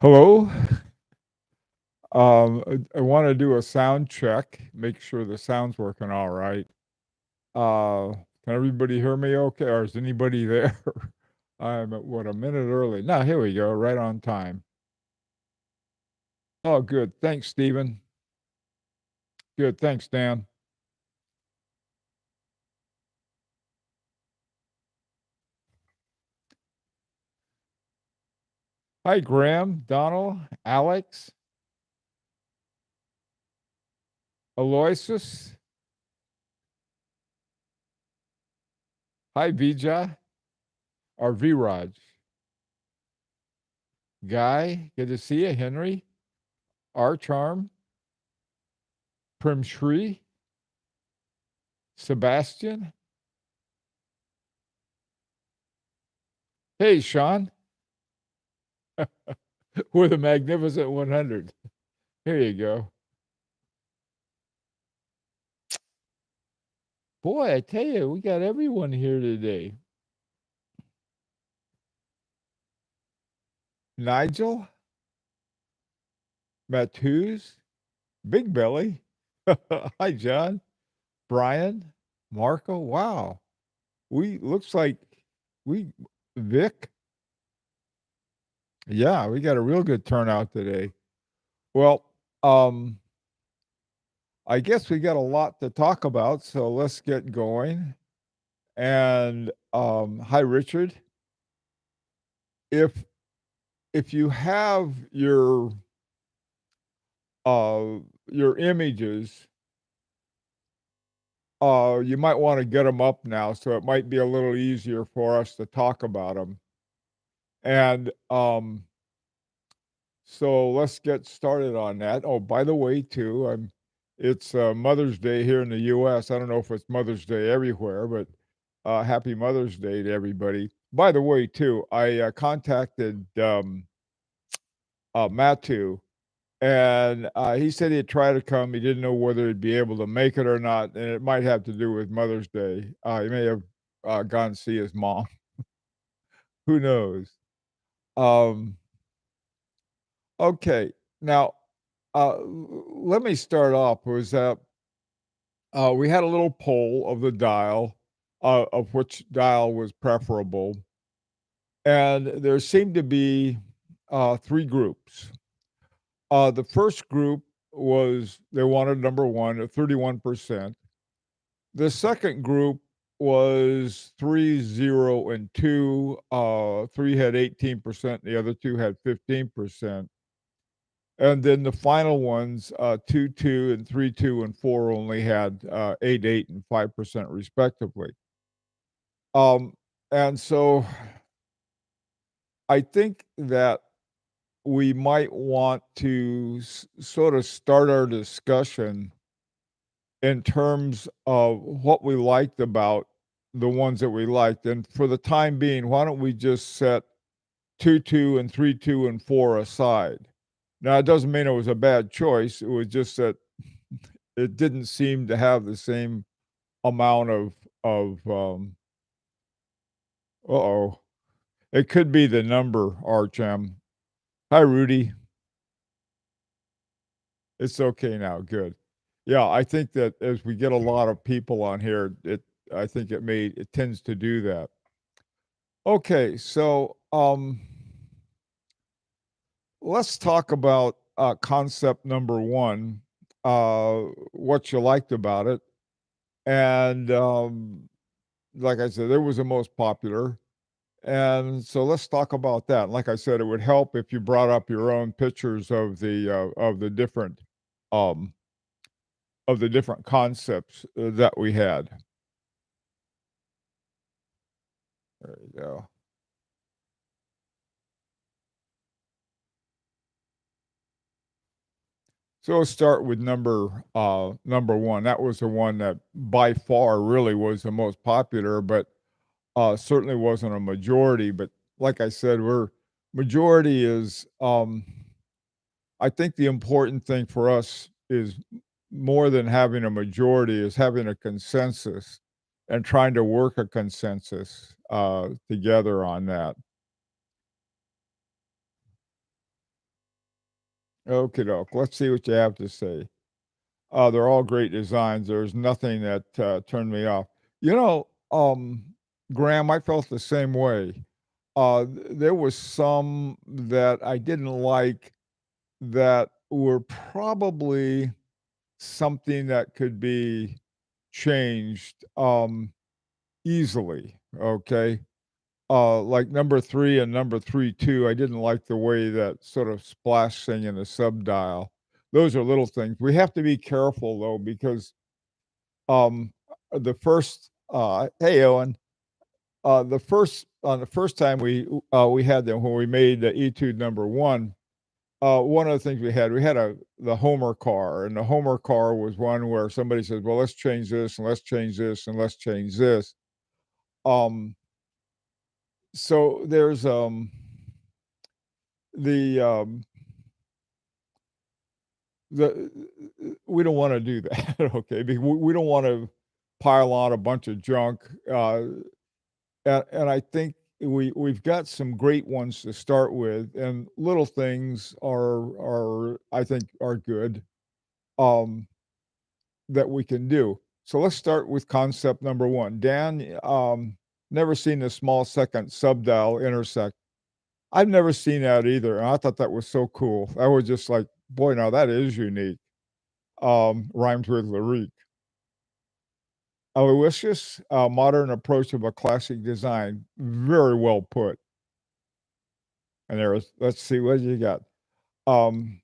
Hello. I want to do a sound check, make sure the sound's working all right. Uh, can everybody hear me okay, or is anybody there? I'm at what, a minute early. No, here we go, right on time. Oh, good. Thanks, Stephen. Good. Thanks, Dan. Hi, Graham, Donald, Alex, Aloysius. Hi, Vija, or Viraj. Guy, good to see you. Henry, R Charm, Prim Shri, Sebastian. Hey, Sean. We're the Magnificent 100. Here you go. Boy, I tell you, we got everyone here today. Nigel, Matthews, Big Belly. Hi, John. Brian, Marco. Wow. We looks like we Vic. Yeah, we got a real good turnout today. Well, um, I guess we got a lot to talk about, so let's get going. And hi, Richard. If if you have uh your images, you might want to get them up now, so it might be a little easier for us to talk about them. And so let's get started on that. Oh, by the way, too, it's Mother's Day here in the U.S. I don't know if it's Mother's Day everywhere, but happy Mother's Day to everybody. By the way, too, I contacted Matthew. And he said he'd try to come. He didn't know whether he'd be able to make it or not, and it might have to do with Mother's Day. He may have gone to see his mom. Who knows? Um, okay, now let me start off. Was that we had a little poll of the dial, of which dial was preferable, and there seemed to be three groups. The first group was they wanted number one at 31%. The second group was 3, 0, and 2. 3 had 18%, the other two had 15%. And then the final ones, 2, 2, and 3, 2, and 4 only had 8, 8, and 5% respectively. Um, and so I think that we might want to sort of start our discussion in terms of what we liked about the ones that we liked. And for the time being, why don't we just set 2, 2, and 3, 2, and 4 aside? Now, it doesn't mean it was a bad choice. It was just that it didn't seem to have the same amount of. Uh-oh. It could be the number, Archem. Hi, Rudy. It's okay now. Good. Yeah, I think that as we get a lot of people on here, I think it tends to do that. Okay, so let's talk about concept number one. What you liked about it, and like I said, it was the most popular. And so let's talk about that. Like I said, it would help if you brought up your own pictures um, of the different concepts that we had. There you go. So let's start with number one. That was the one that by far really was the most popular, but certainly wasn't a majority. But like I said, we're majority is. I think the important thing for us is more than having a majority is having a consensus and trying to work a consensus together on that. Okie doke. Let's see what you have to say. They're all great designs. There's nothing that, turned me off. You know, Graham, I felt the same way. There was some that I didn't like that were probably something that could be changed, easily, okay? Like number 3 and number 3 2, I didn't like the way that sort of splash thing in the sub dial. Those are little things. We have to be careful though because, the first, hey, Owen, the first time we had them when we made the Etude number 1, one of the things we had the Homer car, and the Homer car was one where somebody says, "Well, let's change this, and let's change this, and let's change this." Um, so there's, the, the we don't wanna do that, okay? We don't wanna pile on a bunch of junk, and I think we've got some great ones to start with, and little things I think, are good, um, that we can do. So let's start with concept number 1. Dan, never seen the small second subdial intersect. I've never seen that either, and I thought that was so cool. I was just like, "Boy, now that is unique." Rhymes with Lyrique. Aloysius, modern approach of a classic design. Very well put. And let's see, what you got? Um,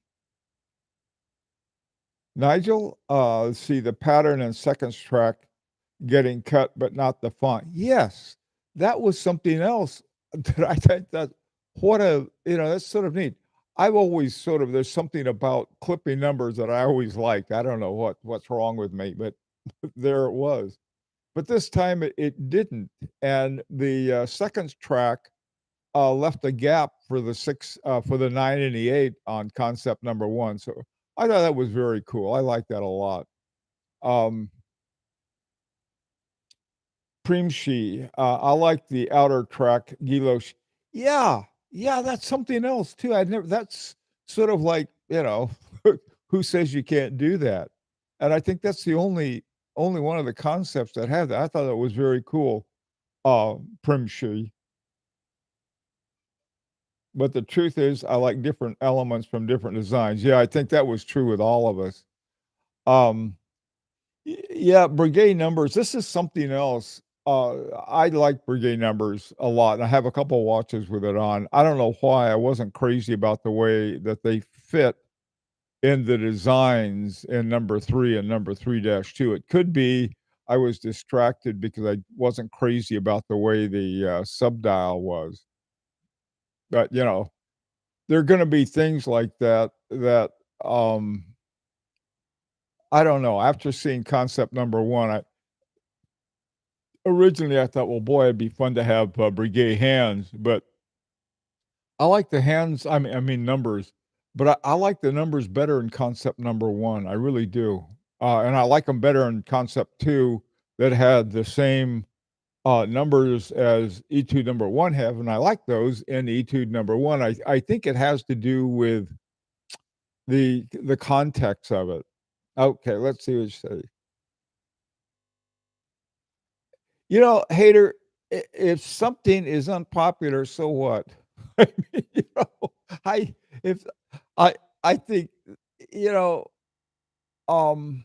Nigel, see the pattern in seconds track getting cut, but not the font. Yes, that was something else that I think that that's sort of neat. I've always sort of there's something about clipping numbers that I always liked. I don't know what's wrong with me, but there it was. But this time it didn't, and the, seconds track, left a gap for the 9 and the 8 on concept number 1, so I thought that was very cool. I like that a lot. Um, Primshi, I like the outer track, Gilosh. Yeah, yeah, that's something else too. I never that's sort of like, who says you can't do that? And I think that's the only one of the concepts that had that. I thought that was very cool, Primshi. But the truth is, I like different elements from different designs. Yeah, I think that was true with all of us. Um, yeah, brigade numbers. This is something else. I like brigade numbers a lot, and I have a couple watches with it on. I don't know why I wasn't crazy about the way that they fit in the designs in number 3 and number 3-2. It could be I was distracted because I wasn't crazy about the way the subdial was. But there are gonna be things like that, um, I don't know, after seeing concept number 1, I thought, "Well, boy, it'd be fun to have, brigade hands," but I like the hands I mean numbers, but I like the numbers better in concept number 1, I really do, and I like them better in concept 2 that had the same, numbers as Etude number 1 have, and I like those in Etude number 1. I think it has to do with the context of it. Okay, let's see what you say. Hater, if something is unpopular, so what? I mean, I if I I think, you know, um,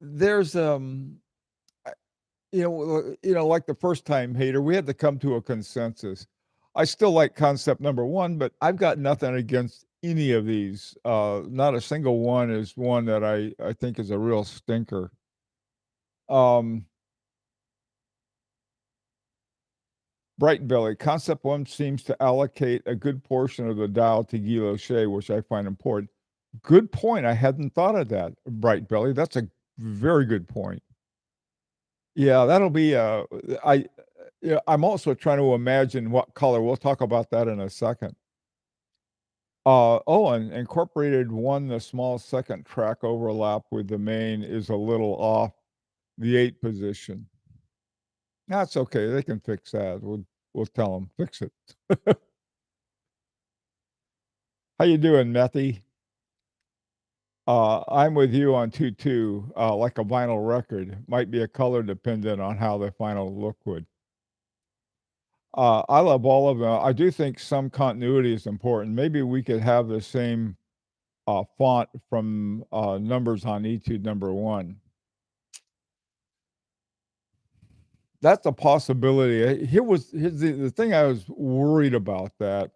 there's, I like the first time, hater, we had to come to a consensus. I still like concept number 1, but I've got nothing against any of these. Not a single one is one that I think is a real stinker. Um Bright Belly. Concept 1 seems to allocate a good portion of the dial to Guy Lachey, which I find important. Good point. I hadn't thought of that, Bright Belly. That's a very good point. Yeah, that'll be, I yeah, I'm also trying to imagine what color. We'll talk about that in a second. And incorporated 1, the small second track overlap with the main is a little off the 8 position. That's okay. They can fix that. We'll tell them, "Fix it." How you doing, Methy? I'm with you on 2-2, like a vinyl record. Might be a color dependent on how the final look would. I love all of them. I do think some continuity is important. Maybe we could have the same font from numbers on Etude number one. That's a possibility. Here's the thing I was worried about that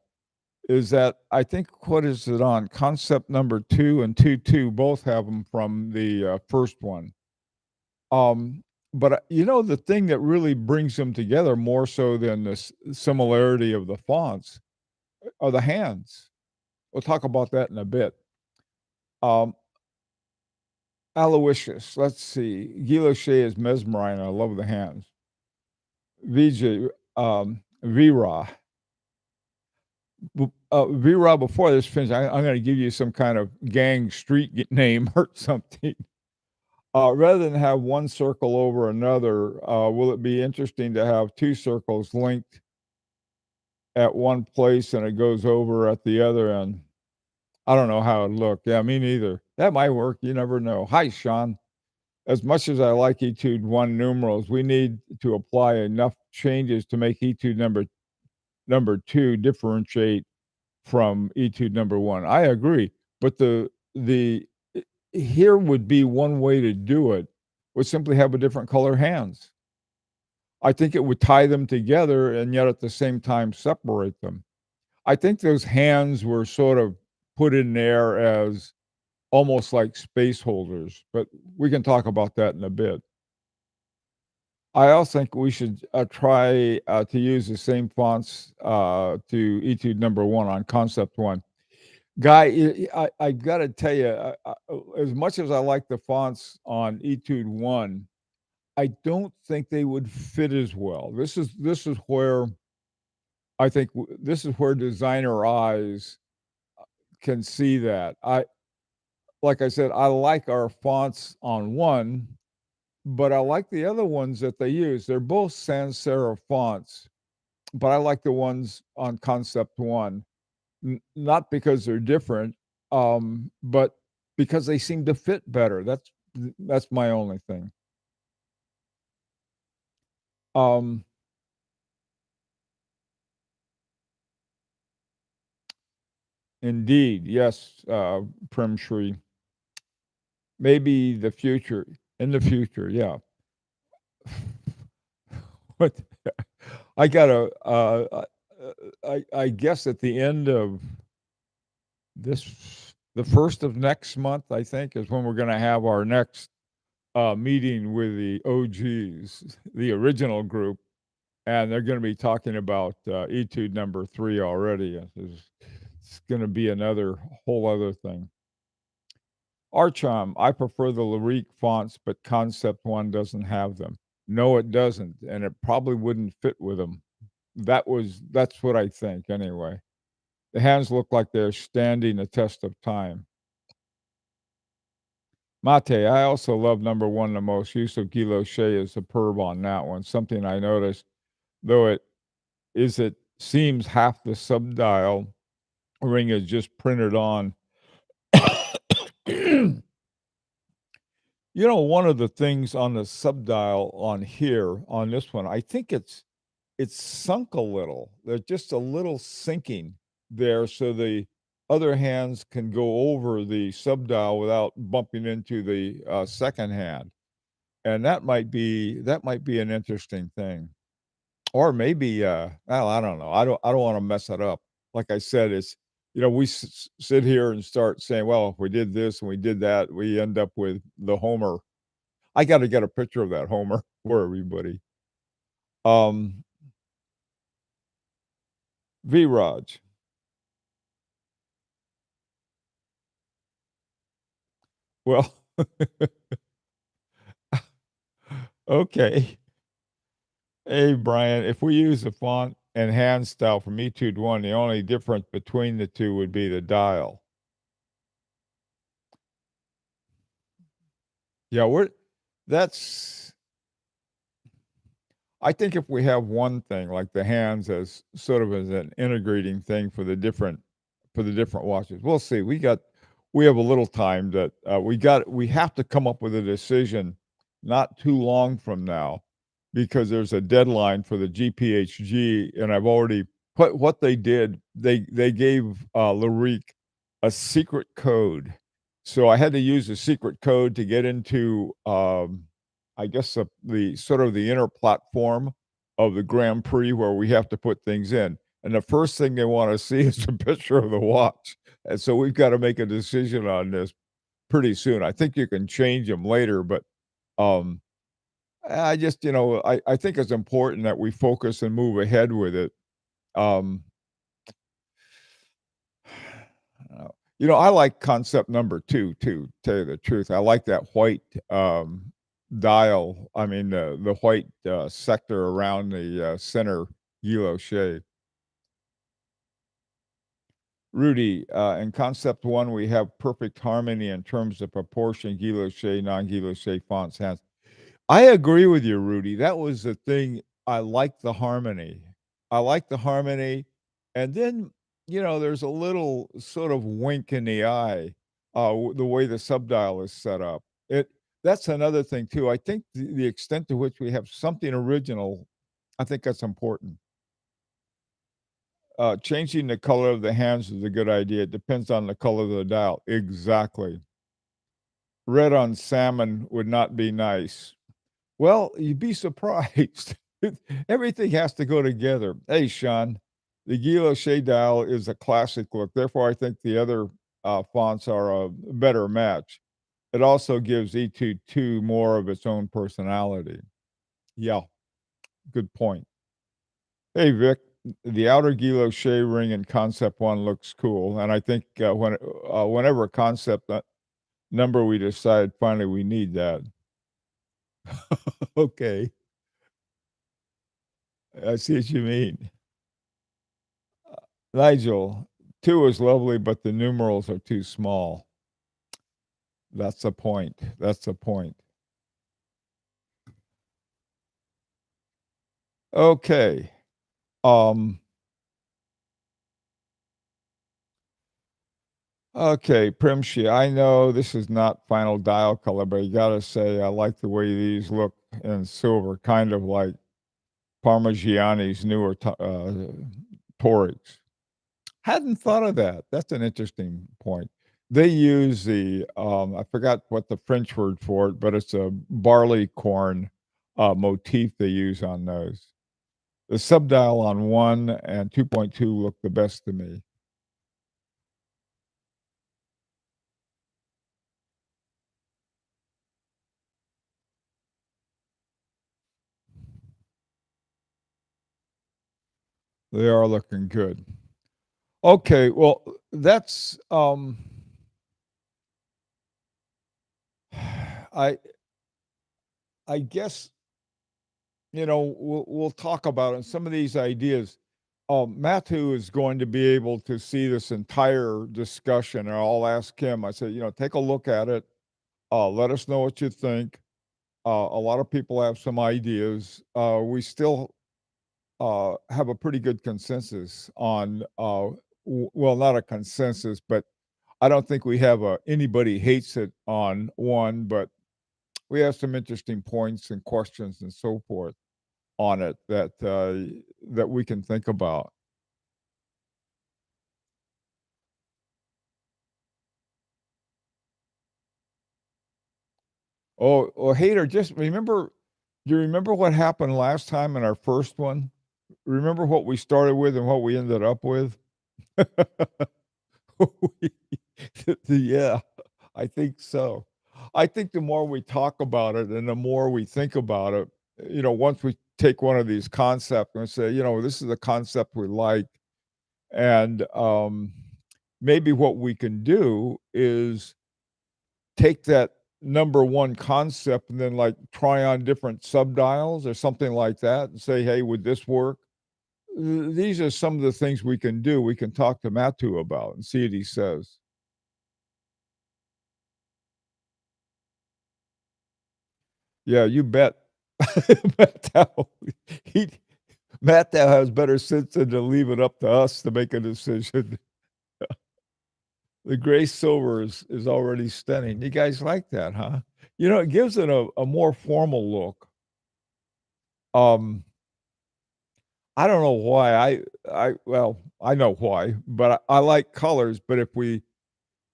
is that I think what is it on concept number 2 and 2-2 both have them from the first one. But the thing that really brings them together more so than the similarity of the fonts are the hands. We'll talk about that in a bit. Um, Aloysius, let's see. Guy Lachey is mesmerizing. I love the hands. Vijay, Vira. Vira, before this finish, I'm going to give you some kind of gang street name or something. Rather than have one circle over another, will it be interesting to have two circles linked at one place and it goes over at the other end? I don't know how it'd look. Yeah, me neither. That might work. You never know. Hi, Sean. As much as I like Etude 1 numerals, we need to apply enough changes to make Etude number 2 differentiate from Etude number 1. I agree. But the here would be one way to do it, would simply have a different color hands. I think it would tie them together and yet at the same time separate them. I think those hands were sort of put in there as almost like space holders, but we can talk about that in a bit. I also think we should try to use the same fonts to Etude number 1 on concept 1. Guy, I got to tell you, as much as I like the fonts on Etude 1, I don't think they would fit as well. This is where I think this is where designer eyes can see that. Like I said, I like our fonts on one, but I like the other ones that they use. They're both sans serif fonts, but I like the ones on concept one, not because they're different, but because they seem to fit better. That's my only thing. Um, Indeed, yes, Prim Shri. Maybe in the future, yeah. But I gotta, I guess at the end of the first of next month, I think, is when we're gonna have our next meeting with the OGs, the original group, and they're gonna be talking about Etude number 3 already. It's gonna be another whole other thing. Archam, I prefer the Lyrique fonts, but Concept One doesn't have them. No, it doesn't, and it probably wouldn't fit with them. That's what I think anyway. The hands look like they're standing the test of time. Mate, I also love number 1 the most. Use of Guy Lachey is superb on that one. Something I noticed, though it seems half the subdial ring is just printed on. One of the things on the subdial on here, on this one, I think it's sunk a little. There's just a little sinking there so the other hands can go over the subdial without bumping into the second hand. And that might be an interesting thing. Or maybe well, I don't know. I don't want to mess it up. Like I said, it's we sit here and start saying, well, if we did this and we did that, we end up with the Homer. I got to get a picture of that Homer for everybody. Um, V Raj. Well, okay. Hey, Brian, if we use the font and hand style from Etude 1, the only difference between the two would be the dial. Yeah, that's I think if we have one thing like the hands as sort of as an integrating thing for the different for the different watches. We'll see. We have a little time that, we have to come up with a decision not too long from now because there's a deadline for the GPHG, and I've already put what they did, they gave, Lyrique a secret code. So I had to use a secret code to get into, I guess, the sort of the inner platform of the Grand Prix where we have to put things in, and the first thing they wanna see is a picture of the watch, and so we've gotta make a decision on this pretty soon. I think you can change them later, but, um, I just, I think it's important that we focus and move ahead with it. Um, I like concept number 2 too, tell you the truth. I like that white, dial, I mean, the white, sector around the, center guilloche. Rudy, in concept 1, we have perfect harmony in terms of proportion, guilloche, non-guilloche fonts, hands. I agree with you, Rudy. That was the thing. I like the harmony. I like the harmony. And then, there's a little sort of wink in the eye, the way the subdial is set up. That's another thing too. I think the extent to which we have something original, I think that's important. Changing the color of the hands is a good idea. It depends on the color of the dial. Exactly. Red on salmon would not be nice. Well, you'd be surprised. Everything has to go together. Hey, Sean, the guilloche dial is a classic look. Therefore, I think the other fonts are a better match. It also gives Etude 2 more of its own personality. Yeah, good point. Hey, Vic, the outer guilloche ring in Concept 1 looks cool. And I think whenever a concept number we decide finally we need that. Okay, I see what you mean. Nigel, 2 is lovely, but the numerals are too small. That's the point. That's the point. Okay. Um, okay, Primshi, I know this is not final dial color, but you gotta say I like the way these look in silver, kind of like Parmigiani's newer Torics. Hadn't thought of that. That's an interesting point. They use I forgot what the French word for it, but it's a barley corn, motif they use on those. The subdial on 1 and 2.2 look the best to me. They are looking good. Okay, well, that's, I I guess, we'll talk about it. Some of these ideas. Matthew is going to be able to see this entire discussion, and I'll ask him. I said, take a look at it. Let us know what you think. A lot of people have some ideas. We still have a pretty good consensus on, well, not a consensus, but I don't think we have anybody hates it on one, but we have some interesting points and questions and so forth on it that we can think about. Oh, Hater, just remember, do you remember what happened last time in our first one? Remember what we started with and what we ended up with? We yeah, I think so. I think the more we talk about it and the more we think about it, once we take one of these concepts and say, this is a concept we like, and, maybe what we can do is take that number 1 concept and then, like, try on different subdials or something like that and say, "Hey, would this work?" These are some of the things we can do. We can talk to Matthew about and see what he says. Yeah, you bet. Matthew, he Matthew has better sense than to leave it up to us to make a decision. The gray silver is already stunning. You guys like that, huh? You know, it gives it a more formal look. Um, I don't know why. Well, I know why, but I like colors, but if we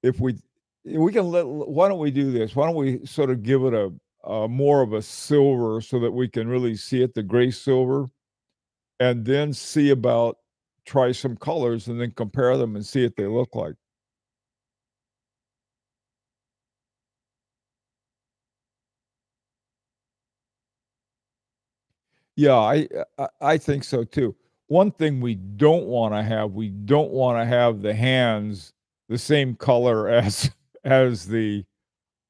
can let why don't we do this? Why don't we sort of give it a more of a silver so that we can really see it, the gray silver, and then see about try some colors and then compare them and see what they look like. Yeah, I think so too. One thing we don't wanna have the hands the same color as as the,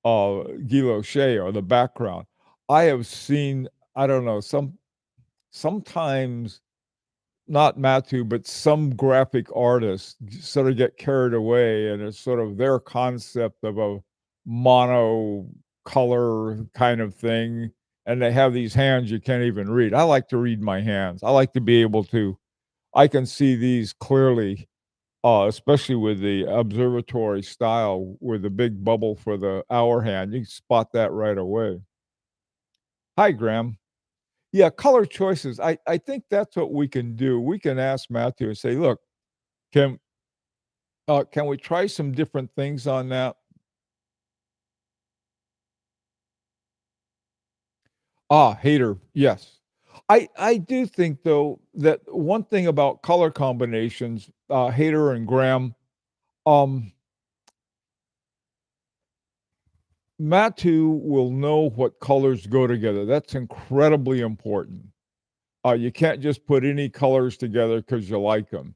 guilloche or the background. I have seen, I don't know, sometimes not Matthew, but some graphic artists sort of get carried away, and it's sort of their concept of a mono color kind of thing, and they have these hands you can't even read. I like to read my hands. I like to be able to I can see these clearly, especially with the observatory style with the big bubble for the hour hand. You can spot that right away. Hi, Graham. Yeah, color choices. I think that's what we can do. We can ask Matthew and say, "Look, can can we try some different things on that?" Ah, hater. Yes. I do think though that one thing about color combinations, Hader and Graham, um, Matthew will know what colors go together. That's incredibly important. You can't just put any colors together because you like them.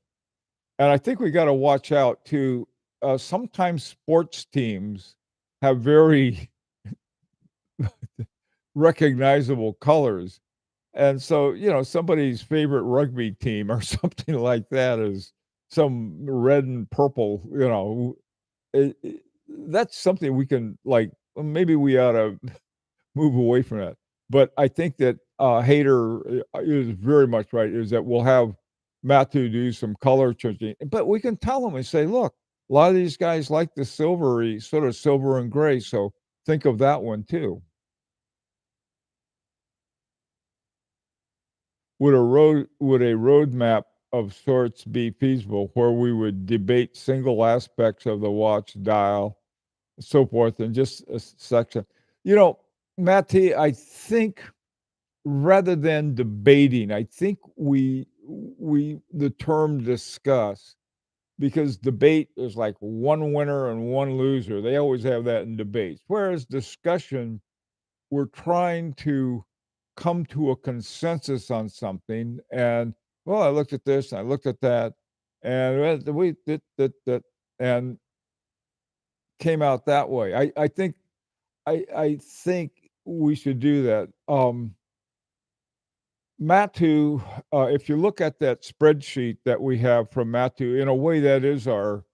And I think we gotta watch out too, sometimes sports teams have very recognizable colors, and so, you know, somebody's favorite rugby team or something like that is some red and purple, you know, that's something we can, like, maybe we ought to move away from that. But I think that, Hader, is very much right, is that we'll have Matthew do some color changing, but we can tell him and say, "Look, a lot of these guys like the silvery sort of silver and gray, so think of that one too." Would a roadmap of sorts be feasible where we would debate single aspects of the watch dial, so forth, in just a section? You know, Matty, I think rather than debating, I think we the term discuss, because debate is like one winner and one loser. They always have that in debates. Whereas discussion, we're trying to come to a consensus on something. And well, I looked at this, and I looked at that, and we did that, and came out that way. I think we should do that. Matu, if you look at that spreadsheet that we have from Matu, in a way that is our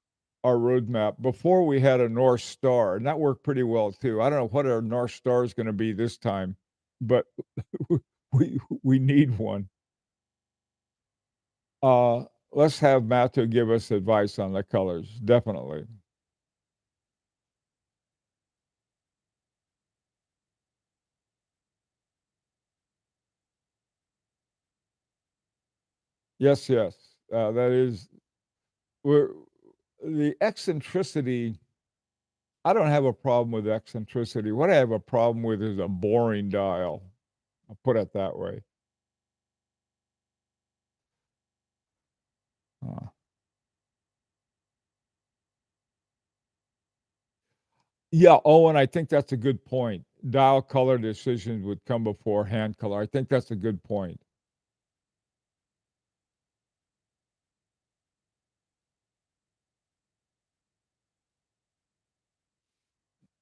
roadmap. Before we had a North Star, and that worked pretty well too. I don't know what our North Star is going to be this time, but we need one. Uh, let's have Matu give us advice on the colors. Definitely. Yes, yes. That is we're the eccentricity. I don't have a problem with eccentricity. What I have a problem with is a boring dial. I'll put it that way. Uh, yeah, oh, and I think that's a good point. Dial color decisions would come before hand color. I think that's a good point.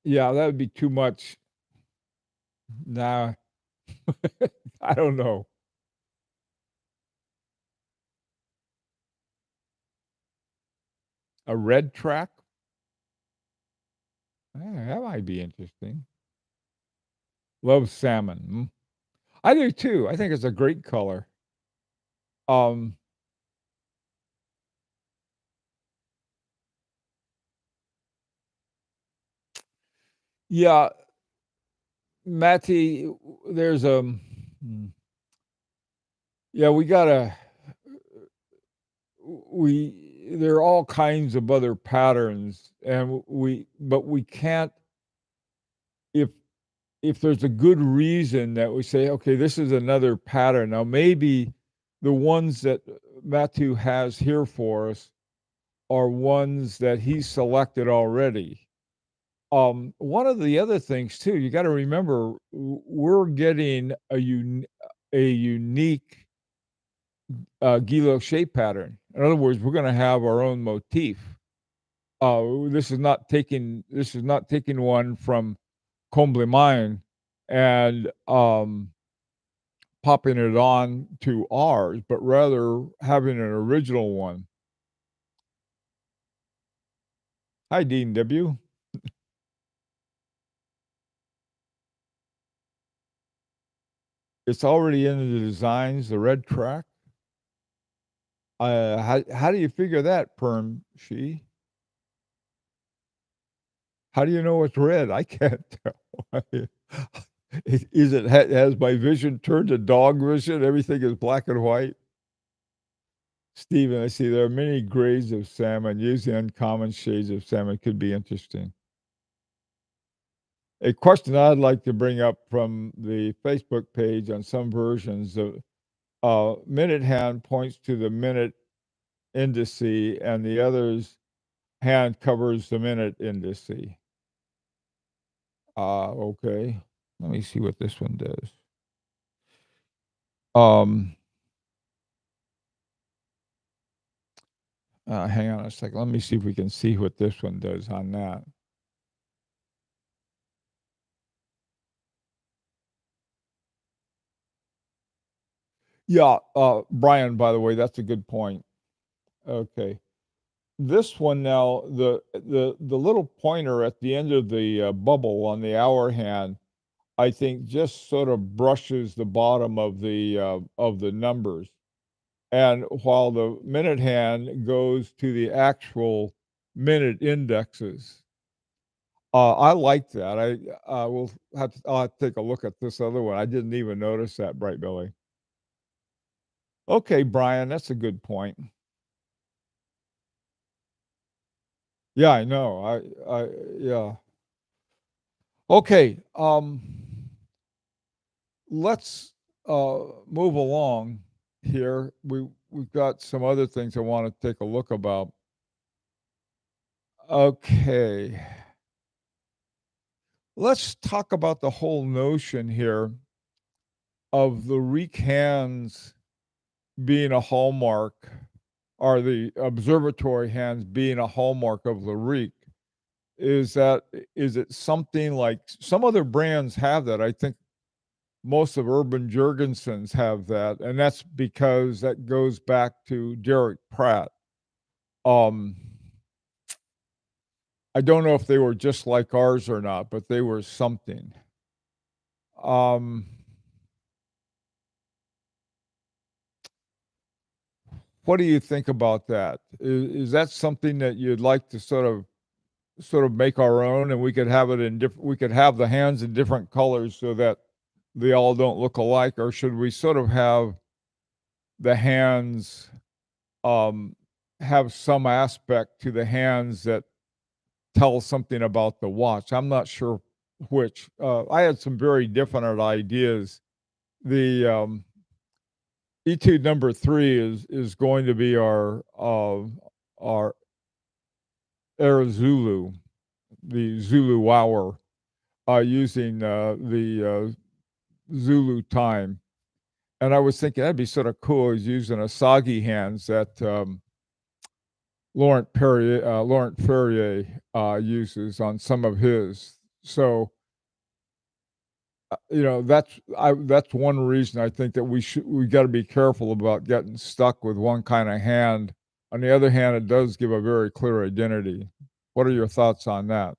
Yeah, that would be too much. Nah, I don't know. A red track? That might be interesting. Love salmon. Mm. I do too. I think it's a great color. Um, Yeah, Matty, there's, yeah, we gotta we there are all kinds of other patterns, and we can't if if there's a good reason that we say, "Okay, this is another pattern." Now, maybe the ones that Matthew has here for us are ones that he selected already. One of the other things too, you gotta remember, we're getting a unique, Guillot shape pattern. In other words, we're gonna have our own motif. This is not taking one from Comblemine and, popping it on to ours, but rather having an original one. Hi, Dean W. It's already in the designs, the red track. How do you figure that, Perm She? How do you know it's red? I can't tell. Is it has my vision turned to dog vision? Everything is black and white? Steven, I see there are many grades of salmon. Using uncommon shades of salmon could be interesting. A question I'd like to bring up from the Facebook page on some versions of minute hand points to the minute indice, and the other's hand covers the minute indice. Okay. Let me see what this one does. Um, hang on a second. Let me see if we can see what this one does on that. Yeah, Brian, by the way, that's a good point. Okay. This one now, the little pointer at the end of the bubble on the hour hand, I think just sort of brushes the bottom of the numbers. And while the minute hand goes to the actual minute indexes. I like that. I'll have to take a look at this other one. I didn't even notice that, Bright Billy. Okay, Brian, that's a good point. Yeah, I know. Yeah. Okay, let's move along here. We've got some other things I want to take a look about. Okay, let's talk about the whole notion here of the recans being a hallmark, or the observatory hands being a hallmark of Lyrique. Is it something like some other brands have that? I think most of Urban Jurgensen's have that, and that's because that goes back to Derek Pratt. Um, I don't know if they were just like ours or not, but they were something. Um, what do you think about that? Is that something that you'd like to sort of make our own, and we could have it in different? We could have the hands in different colors so that they all don't look alike, or should we sort of have the hands um, have some aspect to the hands that tell something about the watch? I'm not sure which. I had some very different ideas. The Etude number 3 is going to be our Air Zulu, the Zulu hour, using the Zulu time. And I was thinking that'd be sort of cool. He's using Asagi hands that Laurent Ferrier uses on some of his. So that's one reason I think that we got to be careful about getting stuck with one kind of hand. On the other hand, it does give a very clear identity. What are your thoughts on that?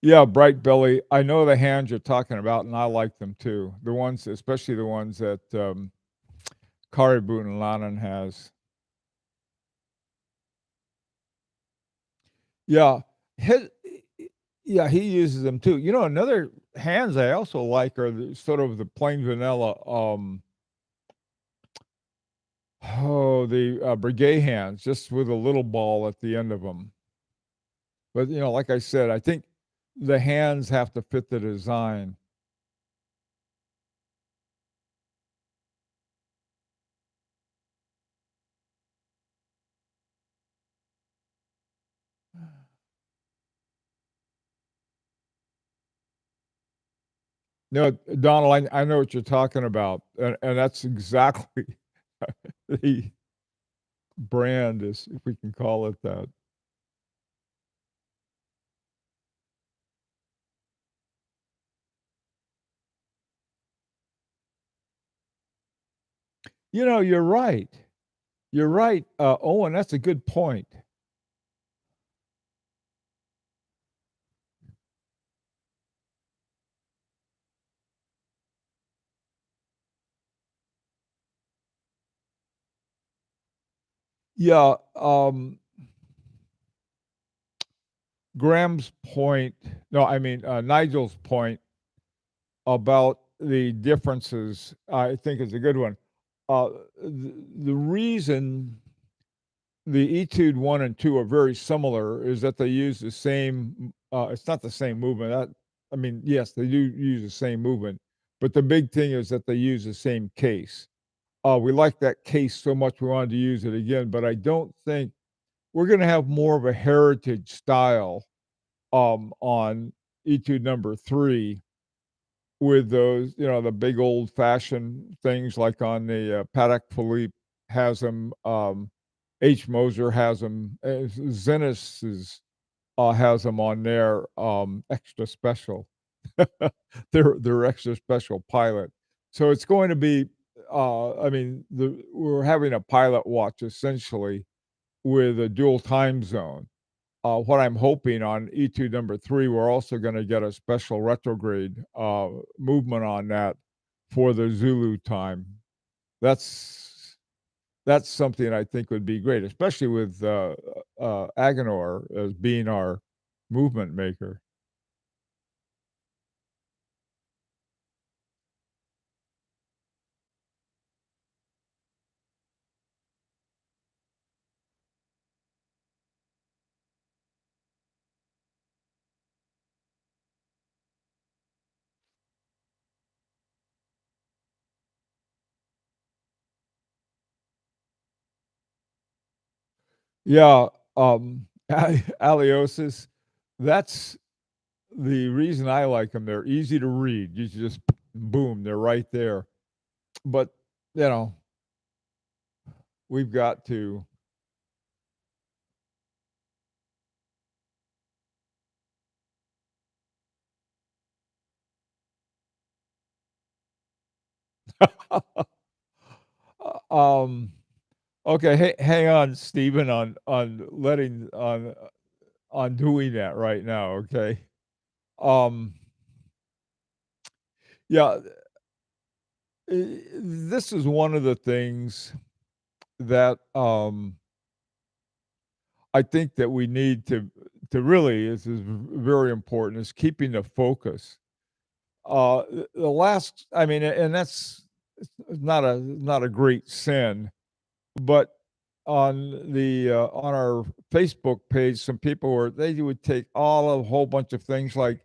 Yeah, Bright Belly. I know the hands you're talking about, and I like them too. The ones, especially the ones that Kari Lannon has. Yeah. His yeah, he uses them too. You know, another hands I also like are the sort of the plain vanilla, the brigade hands, just with a little ball at the end of them. But, you know, like I said, I think the hands have to fit the design. No, Donald, I know what you're talking about, and that's exactly the brand is if we can call it that. You know, you're right. You're right, Owen, that's a good point. Yeah, Graham's point no, I mean, Nigel's point about the differences, I think is a good one. The reason the Etude 1 and 2 are very similar is that they use the same, it's not the same movement, I mean, yes, they do use the same movement, but the big thing is that they use the same case. We like that case so much we wanted to use it again, but I don't think we're gonna have more of a heritage style, on Etude number 3 with those, you know, the big old fashioned things like on the, Patek Philippe has them, H. Moser has them, Zenith has them on their, extra special. Their extra special pilot. So it's going to be, I mean, we're having a pilot watch essentially with a dual time zone. What I'm hoping on E2 number 3, we're also gonna get a special retrograde, movement on that for the Zulu time. That's that's something I think would be great, especially with, Agenor as being our movement maker. Yeah, Aliosis, that's the reason I like them. 'Em. They're easy to read. You just boom, they're right there. But, you know, we've got to um, okay, hang on, Stephen, on doing that right now, okay? Um, yeah, this is one of the things that, I think that we need to really is very important is keeping the focus. The last I mean, and that's it's not a great sin, but on our Facebook page, some people were they would take all a whole bunch of things like,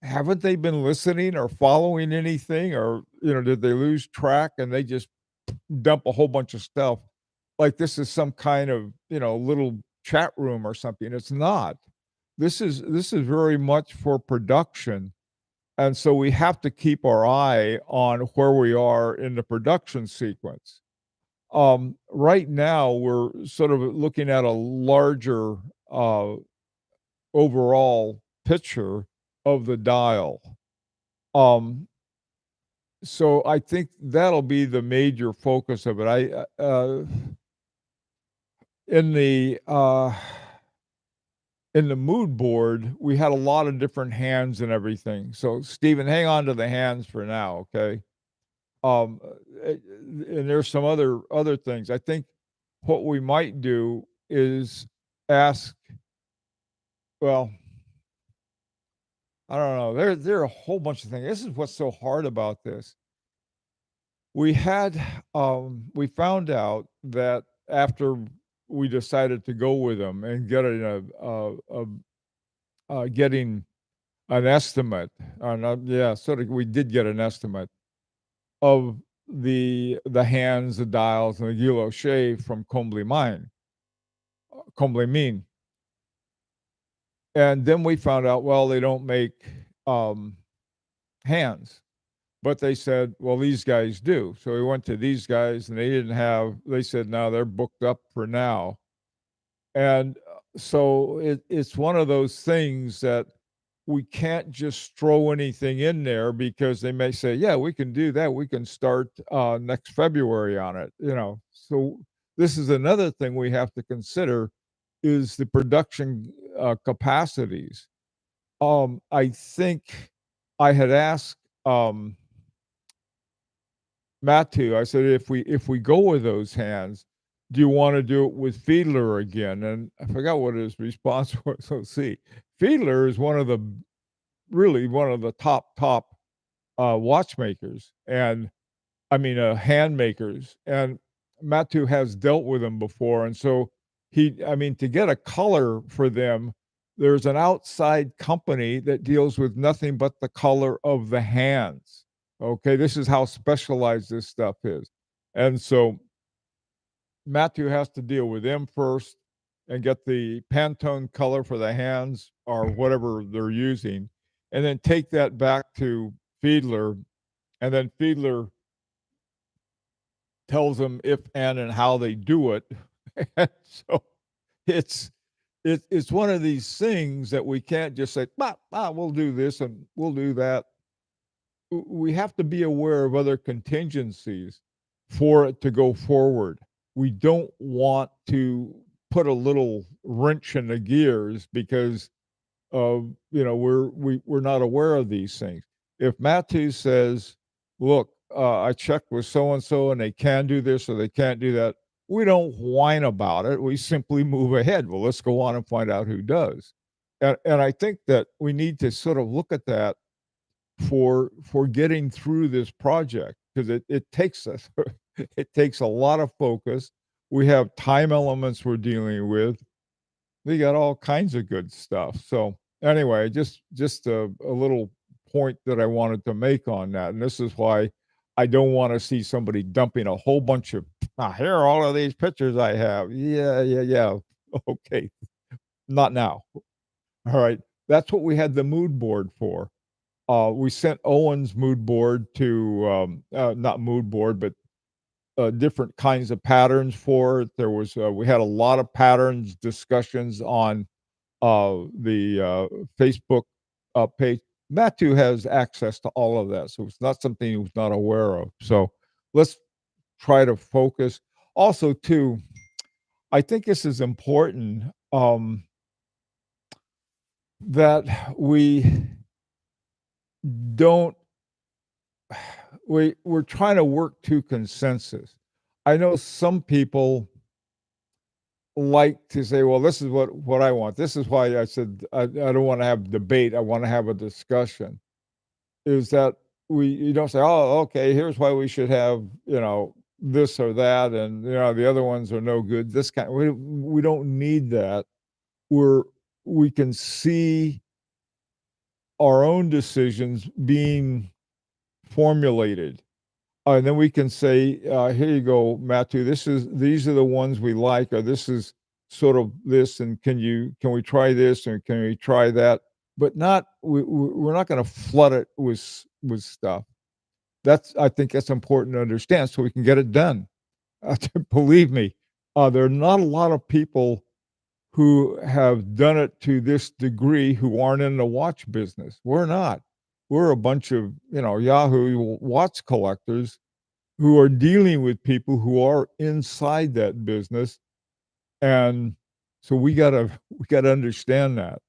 haven't they been listening or following anything, or you know, did they lose track? And they just dump a whole bunch of stuff like this is some kind of you know little chat room or something. It's not. This is very much for production, and so we have to keep our eye on where we are in the production sequence. Right now, we're sort of looking at a larger uh, overall picture of the dial. Um, so I think that'll be the major focus of it. In the in the mood board, we had a lot of different hands and everything. So Stephen, hang on to the hands for now, okay? And there's some other things. I think what we might do is ask, well, I don't know. There are a whole bunch of things. This is what's so hard about this. We had we found out that after we decided to go with them and getting an estimate, yeah, sort of, we did get an estimate of the hands, the dials, and the guilloche from Combly Mine, and then we found out, well, they don't make um, hands. But they said, well, these guys do. So we went to these guys and they said, no, they're booked up for now. And so it's one of those things that we can't just throw anything in there because they may say, yeah, we can do that. We can start next February on it, you know. So this is another thing we have to consider is the production capacities. I think I had asked Matthew, I said, if we go with those hands, do you want to do it with Fiedler again? And I forgot what his response was. So see, Fiedler is one of the top watchmakers, and I mean hand makers. And Matthew has dealt with them before, and so I mean, to get a color for them, there's an outside company that deals with nothing but the color of the hands. Okay, this is how specialized this stuff is. And so Matthew has to deal with them first and get the Pantone color for the hands or whatever they're using, and then take that back to Fiedler, and then Fiedler tells them if and how they do it. And so it's it's one of these things that we can't just say, we'll do this and we'll do that. We have to be aware of other contingencies for it to go forward. We don't want to put a little wrench in the gears because we're not aware of these things. If Matthew says, "Look, I checked with so and so, and they can do this or they can't do that," we don't whine about it. We simply move ahead. Well, let's go on and find out who does. And I think that we need to sort of look at that for getting through this project because it takes us it takes a lot of focus. We have time elements we're dealing with. We got all kinds of good stuff. So anyway, just a little point that I wanted to make on that, and this is why I don't want to see somebody dumping a whole bunch of here are all of these pictures I have. Yeah. Okay, not now. All right, that's what we had the mood board for. We sent Owen's mood board to not mood board, but different kinds of patterns for it. There was we had a lot of patterns discussions on the Facebook page. Matthew has access to all of that, so it's not something he was not aware of. So let's try to focus. Also, too, I think this is important that we don't we're trying to work to consensus. I know some people like to say, "Well, this is what I want." This is why I said I don't want to have debate. I want to have a discussion. Is that you don't say, "Oh, okay, here's why we should have this or that," and the other ones are no good. This kind we don't need that. We're we can see our own decisions being formulated. And then we can say, "Here you go, Matthew. These are the ones we like, or this is sort of this, and can we try this, and can we try that?" But not we're not going to flood it with stuff. I think that's important to understand, so we can get it done. Believe me, there are not a lot of people who have done it to this degree who aren't in the watch business. We're not. We're a bunch of Yahoo watch collectors who are dealing with people who are inside that business, and so we gotta understand that.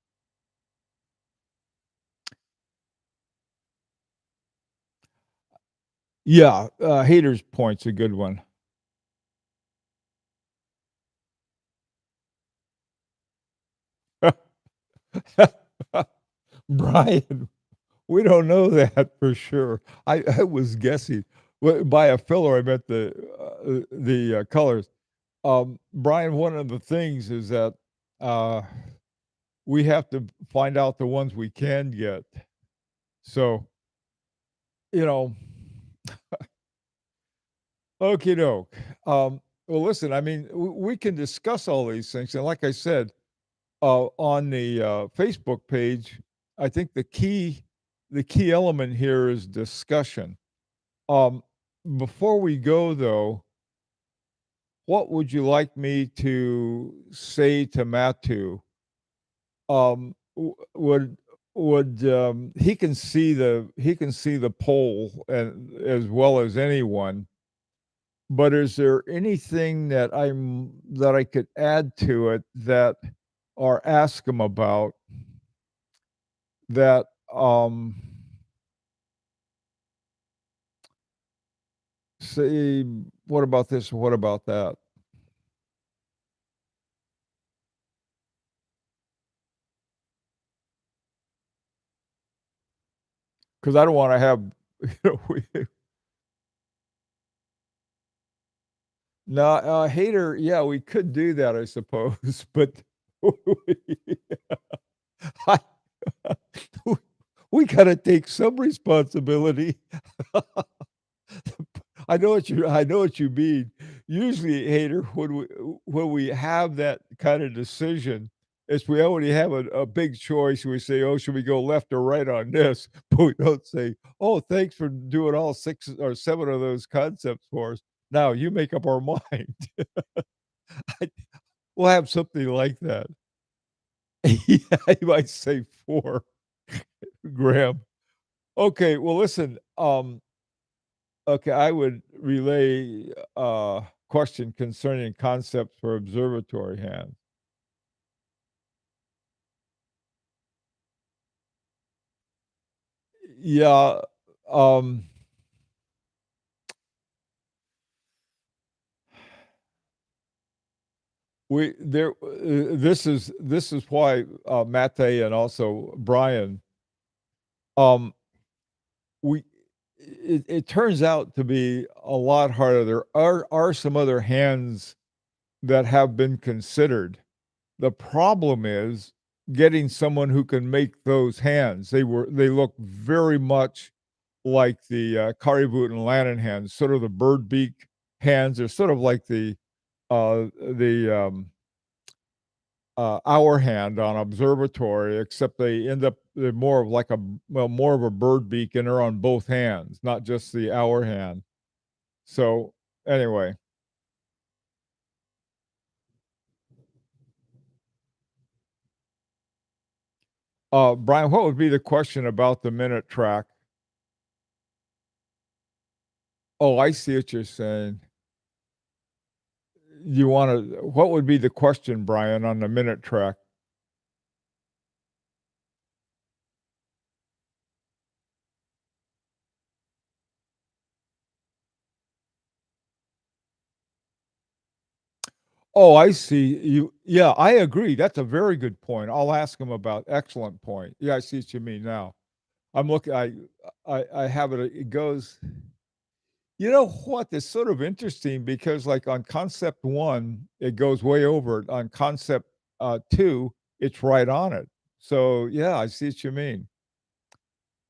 Yeah, Hader's Point's a good one. Brian, we don't know that for sure. I was guessing. By a filler, I meant the colors. Brian, one of the things is that, uh, we have to find out the ones we can get. So, you know, okey doke. Well, listen, I mean, we can discuss all these things, and like I said, on the, Facebook page, I think the key element here is discussion. Um, Before we go, though, what would you like me to say to Mattu? He can see the pole and as well as anyone, but is there anything that I could add to it that or ask him about that, say, what about this? What about that? Because I don't want to have, no, hater. Yeah, we could do that, I suppose, but I, we got to take some responsibility. I know what you mean. Usually, hater, when we have that kind of decision, is we already have a big choice. We say, "Oh, should we go left or right on this?" But we don't say, "Oh, thanks for doing all 6 or 7 of those concepts for us. Now you make up our mind." I We'll have something like that. Yeah, you might say 4, Graham. Okay, well, listen, okay, I would relay a question concerning concepts for observatory hands. Yeah, um, we there. This is why Mate and also Brian. Um, we it turns out to be a lot harder. There are some other hands that have been considered. The problem is getting someone who can make those hands. They look very much like the, Caribou and Lannon hands, sort of the bird beak hands. They're sort of like the hour hand on observatory, except they're more of like more of a bird beak, and they're on both hands, not just the hour hand. So, anyway, Brian, what would be the question about the minute track? Oh, I see what you're saying. What would be the question, Brian, on the minute track? Oh, I see. Yeah, I agree. That's a very good point. I'll ask him about excellent point. Yeah, I see what you mean now. I'm looking I have it. It goes, you know what? It's sort of interesting because like on concept 1, it goes way over it. On concept 2, it's right on it. So, yeah, I see what you mean.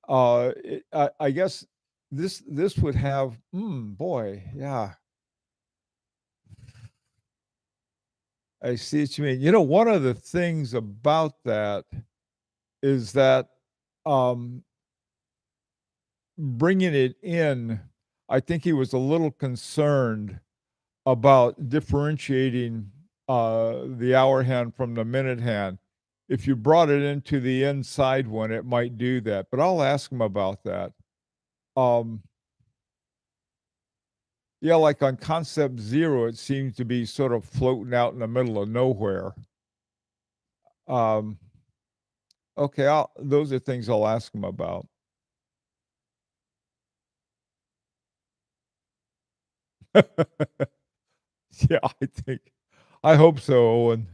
I guess this would have boy, yeah, I see what you mean. One of the things about that is that, um, bringing it in, I think he was a little concerned about differentiating, the hour hand from the minute hand. If you brought it into the inside one, it might do that, but I'll ask him about that. Um, yeah, like on concept 0, it seems to be sort of floating out in the middle of nowhere. Um, okay, those are things I'll ask him about. Yeah, I hope so, and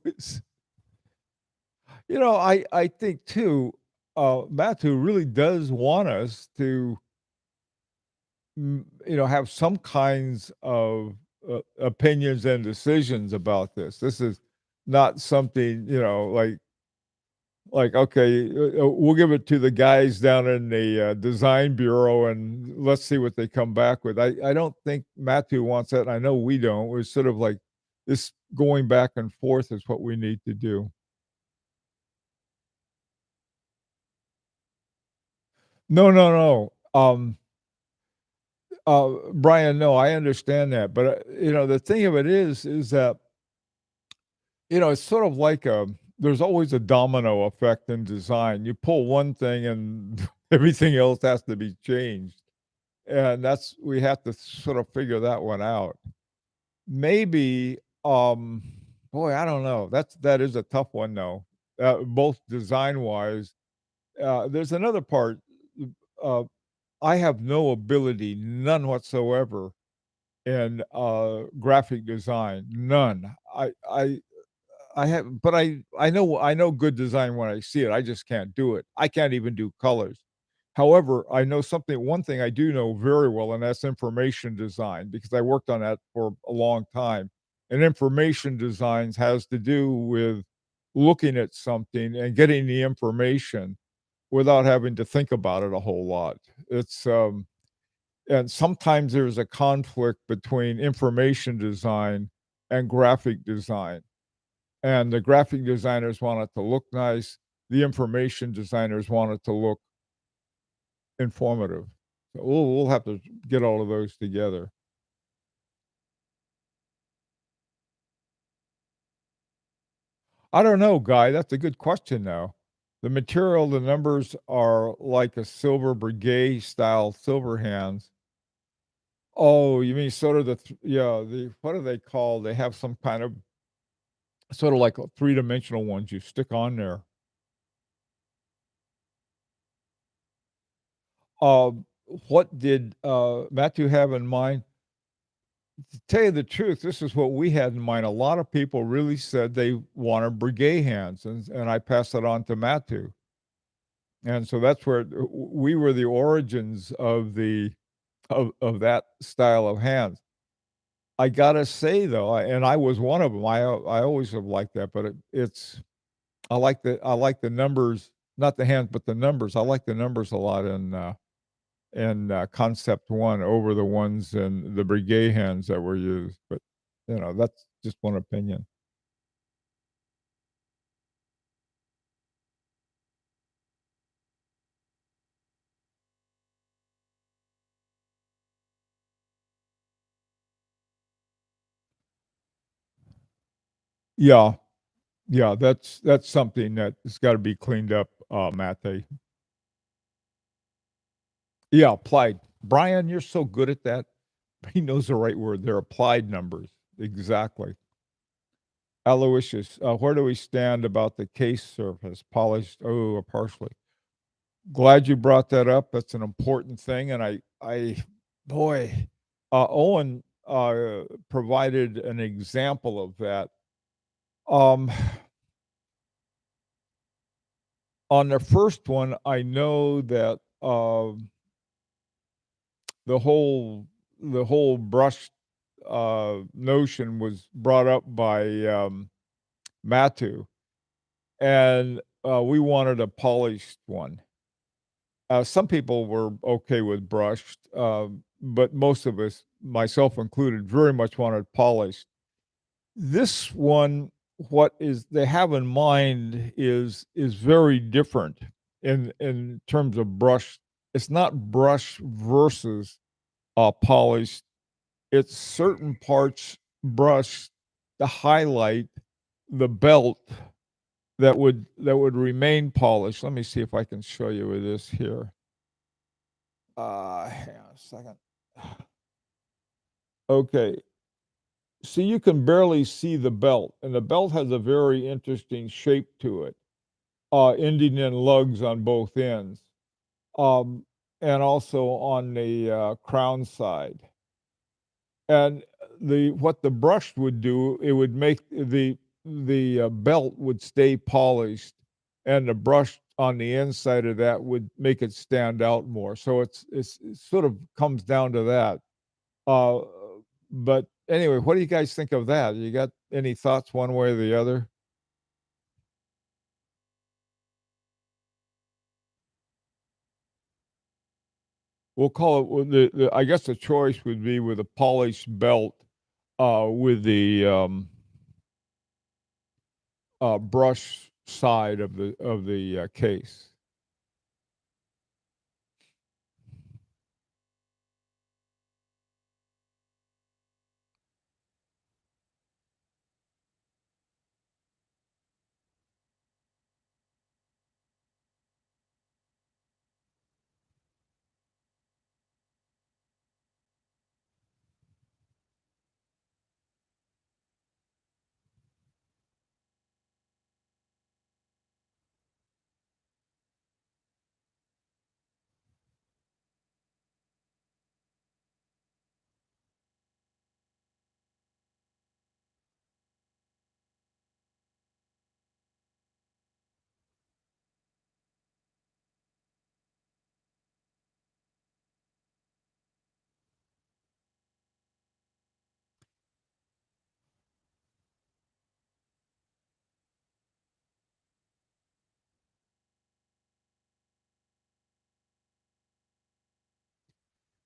it's I think too, Matthew really does want us to, have some kinds of, opinions and decisions about this. This is not something, okay, we'll give it to the guys down in the, design bureau, and let's see what they come back with. I don't think Matthew wants that, and I know we don't. We're sort of like this going back and forth is what we need to do. No, no, no. Brian, no, I understand that, but, the thing of it is that, it's sort of like there's always a domino effect in design. You pull one thing and everything else has to be changed. And we have to sort of figure that one out. Maybe, boy, I don't know. That is a tough one though. Both design wise. There's another part. Uh, I have no ability, none whatsoever, in graphic design. None. I have, but I know good design when I see it. I just can't do it. I can't even do colors. However, I know something one thing I do know very well, and that's information design because I worked on that for a long time. And information designs has to do with looking at something and getting the information without having to think about it a whole lot. It's and sometimes there's a conflict between information design and graphic design, and the graphic designers want it to look nice. The information designers want it to look informative. So we'll have to get all of those together. I don't know, Guy. That's a good question, though. The material, the numbers are like a silver brigade style silver hands. Oh, you mean sort of yeah, the what are they called? They have some kind of sort of like a three-dimensional ones you stick on there. Um, what did Matthew have in mind? To tell you the truth, this is what we had in mind. A lot of people really said they wanted brigade hands, and I passed that on to Matthew. And so that's where we were the origins of of that style of hands. I gotta say though, and I was one of them. I always have liked that, but it's I like the numbers, not the hands, but the numbers. I like the numbers a lot in concept one over the ones in the brigade hands that were used. But that's just one opinion. Yeah, yeah, that's something that has got to be cleaned up, Matt. Yeah, applied. Brian, you're so good at that. He knows the right word. They're applied numbers. Exactly. Aloysius, where do we stand about the case surface? Polished, oh, partially. Glad you brought that up. That's an important thing. And boy, Owen provided an example of that. Um, on the first one, I know that the whole the whole brush notion was brought up by Matu, and we wanted a polished one. Some people were okay with brushed, but most of us, myself included, very much wanted polished. This one, what is they have in mind is very different in terms of brush. It's not brush versus polished. It's certain parts brush to highlight the belt that would remain polished. Let me see if I can show you with this here. Hang on a second. Okay, so you can barely see the belt, and the belt has a very interesting shape to it, ending in lugs on both ends, um, and also on the crown side. and the what the brush would do, it would make the belt would stay polished, and the brush on the inside of that would make it stand out more. So it sort of comes down to that. Uh, but anyway, what do you guys think of that? You got any thoughts one way or the other? We'll call it, well, the I guess the choice would be with a polished belt, with the brush side of the case.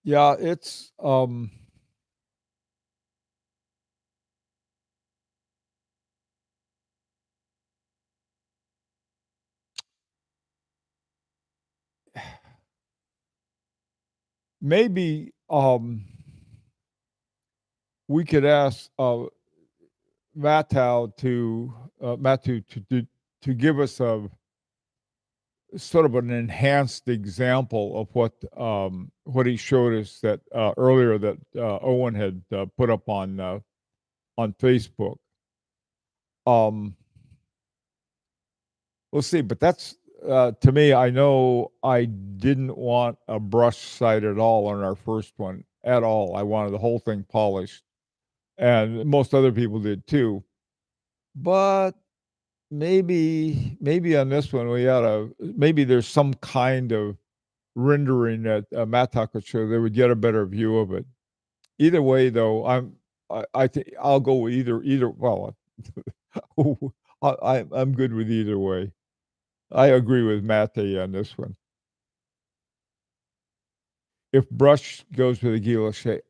Yeah, it's, maybe, we could ask, Matthew to give us a sort of an enhanced example of what he showed us that, earlier that, Owen had, put up on Facebook. Um, we'll see, but that's, to me, I know I didn't want a brush side at all on our first one, at all. I wanted the whole thing polished, and most other people did too. But maybe on this one, we oughta maybe there's some kind of rendering that, Mattock could show, they would get a better view of it. Either way, though, I think I'll go with either well, I'm good with either way. I agree with Mate on this one. If brush goes with a guilloche,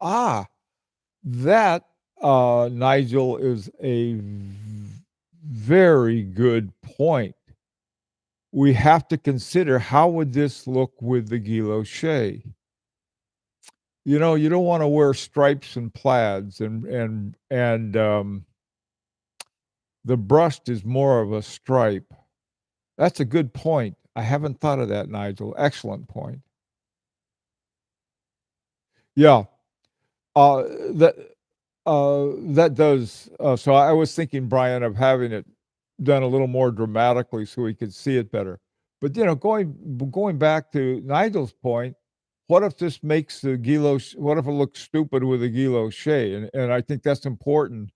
that, Nigel, is a very good point. We have to consider, how would this look with the guilloche? You know, you don't wanna wear stripes and plaids, and the brushed is more of a stripe. That's a good point. I haven't thought of that, Nigel. Excellent point. Yeah, uh, that that does, so I was thinking, Brian, of having it done a little more dramatically so we could see it better. But, going back to Nigel's point, what if this makes the guilloche, what if it looks stupid with a guilloche? And I think that's important.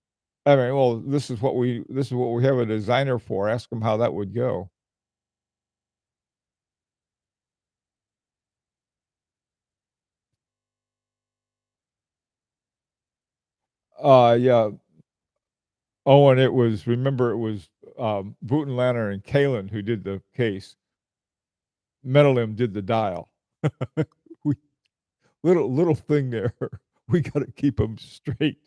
I mean, well, this is what we have a designer for. Ask him how that would go. Yeah. Oh, and it was, remember, it was, Butenlander and Kalin who did the case. Menelim did the dial. We little thing there. We gotta keep them straight.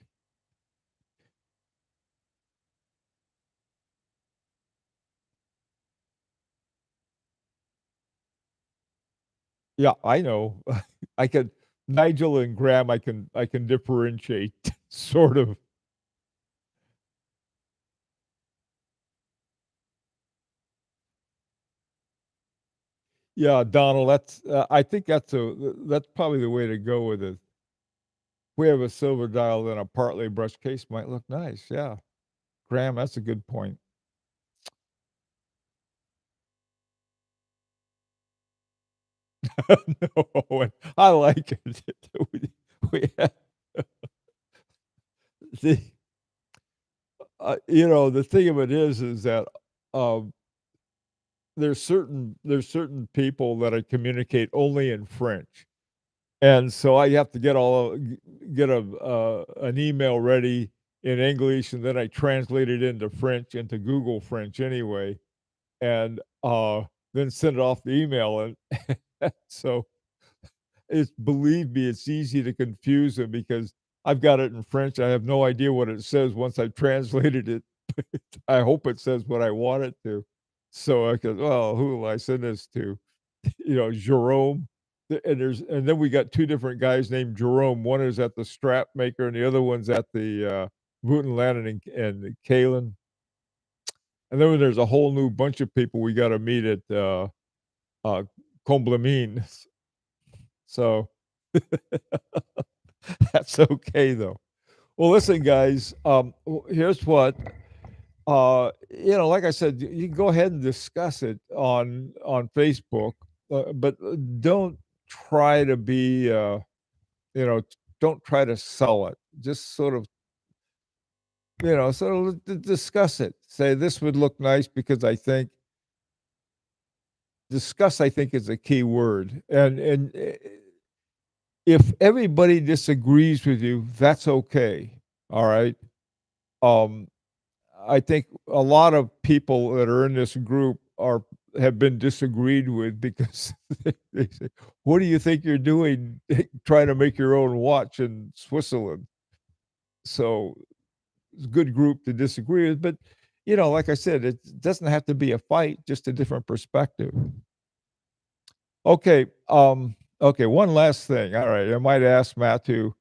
Yeah, I know. I can Nigel and Graham, I can differentiate, sort of. Yeah, Donald, I think that's probably the way to go with it. We have a silver dial, then a partly brushed case might look nice, yeah. Graham, that's a good point. No, I like it. We we the the thing of it is that, um, there's certain people that I communicate only in French, and so I have to get an email ready in English, and then I translate it into French, into Google French anyway, and, then send it off the email, and so it's believe me, it's easy to confuse them because I've got it in French, I have no idea what it says once I've translated it. I hope it says what I want it to. So I go, "Well, who will I send this to?" Jerome, and then we got 2 different guys named Jerome. One is at the strap maker and the other one's at the, Voutier and Kalin. And then there's a whole new bunch of people we gotta meet at, uh, Comblamine. So that's okay, though. Well, listen, guys, here's what, like I said, you can go ahead and discuss it on Facebook, but don't try to be, you know, don't try to sell it. Just sort of discuss it. Say this would look nice because I think discuss. I think is a key word, and if everybody disagrees with you, that's okay. All right. Um, I think a lot of people that are in this group have been disagreed with because they say, "What do you think you're doing trying to make your own watch in Switzerland?" So it's a good group to disagree with, but like I said, it doesn't have to be a fight, just a different perspective. Okay, okay, one last thing. All right, I might ask Matthew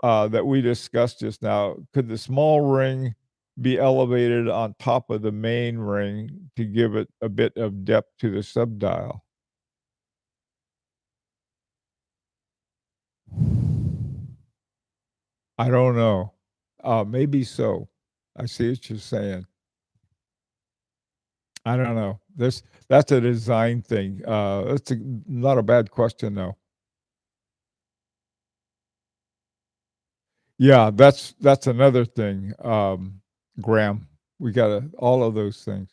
that we discussed just now. Could the small ring be elevated on top of the main ring to give it a bit of depth to the subdial? I don't know. Maybe so. I see what you're saying. I don't know. That's a design thing. That's not a bad question though. Yeah, that's another thing, Graham. We got all of those things.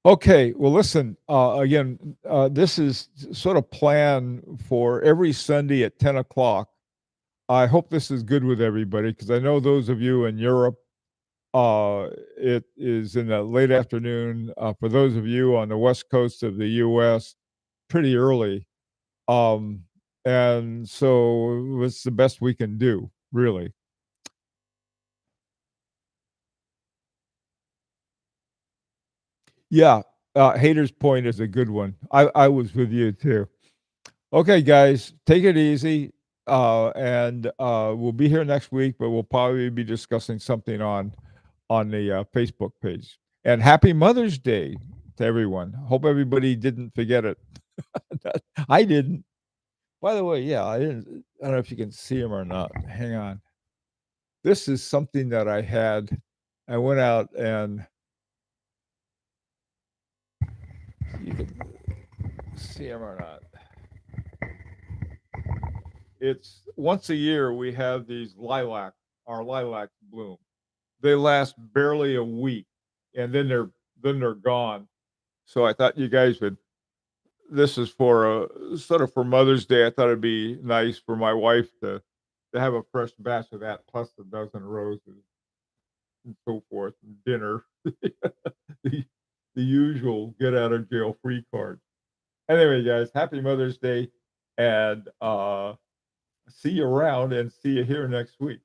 Okay, well, listen. Again, this is sort of plan for every Sunday at 10 o'clock. I hope this is good with everybody because I know those of you in Europe, it is in the late afternoon. For those of you on the west coast of the U.S., pretty early. Um, and so it's the best we can do, really. Yeah, Hater's Point is a good one. I was with you too. Okay, guys, take it easy, and we'll be here next week, but we'll probably be discussing something on the Facebook page. And happy Mother's Day to everyone. Hope everybody didn't forget it. I didn't. By the way, yeah, I didn't. I don't know if you can see him or not. Hang on. This is something that I had. I went out and you can see him or not. It's once a year we have these our lilacs bloom. They last barely a week, and then they're gone. So I thought you guys would. This is for sort of for Mother's Day. I thought it'd be nice for my wife to have a fresh batch of that, plus a dozen roses and so forth, and dinner. the, the usual get out of jail free card. Anyway, guys, happy Mother's Day, and see you around and see you here next week.